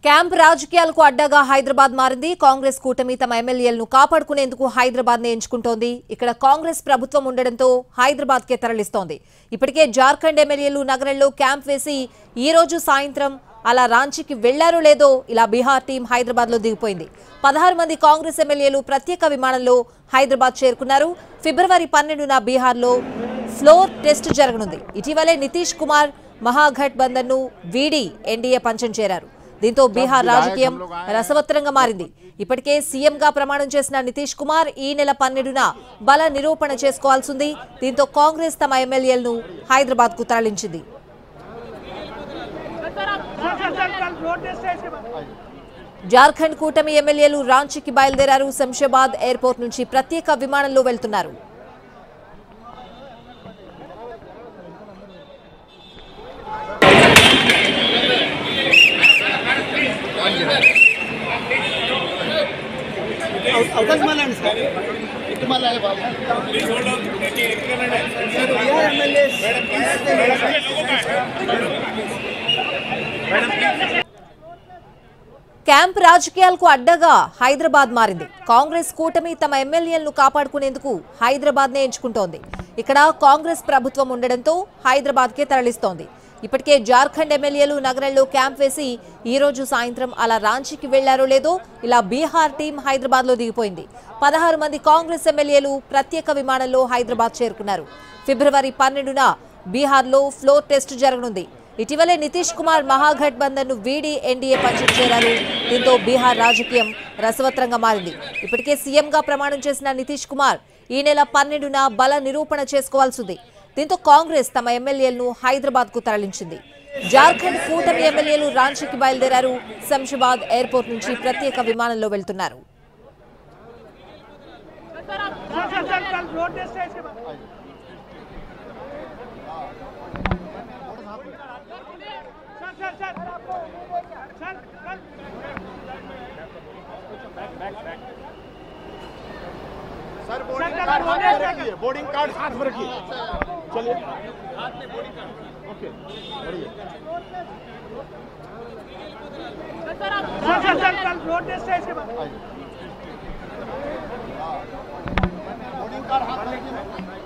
Camp రాజకీయాలకు అడ్డగా హైదరాబాద్ మారింది. కాంగ్రెస్ కూటమి తమ ఎమ్మెల్యేలను కాపాడుకునేందుకు హైదరాబాద్ ని ఎంచుకుంటోంది. ఇక్కడ కాంగ్రెస్ ప్రభుత్వం ఉండడంతో హైదరాబాద్ కే తరలిస్తోంది. ఇప్పటికే జార్ఖండ్ ఎమ్మెల్యేలు నగరంలో క్యాంప్ వేసి ఈ రోజు సాయంత్రం అలా రాంచీకి వెళ్లారో లేదో ఇలా బీహార్ టీం హైదరాబాద్ లో దిగిపోయింది. 16 మంది కాంగ్రెస్ ఎమ్మెల్యేలు ప్రత్యేక విమానంలో హైదరాబాద్ చేరుకున్నారు. ఫిబ్రవరి 12న బీహార్ లో ఫ్లోర్ టెస్ట్ జరగనుంది. ఇటీవలే నితీష్ కుమార్ మహాగఠబంధన్ ను వీడి ఎన్డీఏ పంచం చేరారు. దీంతో బీహార్ రాజకీయం రసవత్తరంగా మారింది. ఇప్పటికే సీఎంగా ప్రమాణం చేసిన నితీష్ కుమార్ ఈ నెల 12న బల నిరూపణ చేసుకోవాల్సింది. దీంతో కాంగ్రెస్ తమ ఎమ్మెల్యేలను హైదరాబాద్ కు తరలించింది. జార్ఖండ్ కూటమి ఎమ్మెల్యేలు రాంచీకి బయలుదేరారు. శంషాబాద్ ఎయిర్పోర్ట్ నుంచి ప్రత్యేక విమానంలో వెళ్తున్నారు. క్యాంప్ రాజకీయాలకు అడ్డగా హైదరాబాద్ మారింది. కాంగ్రెస్ కూటమి తమ ఎమ్మెల్యేలను కాపాడుకునేందుకు హైదరాబాద్ నే ఎంచుకుంటోంది. ఇక్కడ కాంగ్రెస్ ప్రభుత్వం ఉండడంతో హైదరాబాద్ కే తరలిస్తోంది. ఇప్పటికే జార్ఖండ్ ఎమ్మెల్యేలు నగరంలో క్యాంప్ వేసి ఈ రోజు సాయంత్రం అలా రాంచీకి వెళ్లారో లేదో ఇలా బీహార్ టీం హైదరాబాద్ లో దిగిపోయింది. 16 మంది కాంగ్రెస్ ఎమ్మెల్యేలు ప్రత్యేక విమానంలో హైదరాబాద్ చేరుకున్నారు. ఫిబ్రవరి 12న బీహార్ లో ఫ్లోర్ టెస్ట్ జరగనుంది. ఇటీవలే నితీష్ కుమార్ మహాగఠబంధన్ ను వీడి ఎన్డీఏ పంచం చేరారు. దీంతో బీహార్ రాజకీయం రసవత్తరంగా మారింది. ఇప్పటికే సీఎంగా ప్రమాణం చేసిన నితీష్ కుమార్ ఈ నెల 12న బల నిరూపణ చేసుకోవాల్సింది. దీంతో కాంగ్రెస్ తమ ఎమ్మెల్యేలను హైదరాబాద్ కు తరలించింది. జార్ఖండ్ కూటమి ఎమ్మెల్యేలు రాంచీకి బయలుదేరారు. శంషాబాద్ ఎయిర్పోర్ట్ నుంచి ప్రత్యేక విమానంలో వెళ్తున్నారు. सर बोर्डिंग कार्ड साथ में रखिए। चलिए हाथ में बोर्डिंग कार्ड। ओके बढ़िया। सर रोड टेस्ट है इसके बाद। बोर्डिंग कार्ड हाथ में रखिए।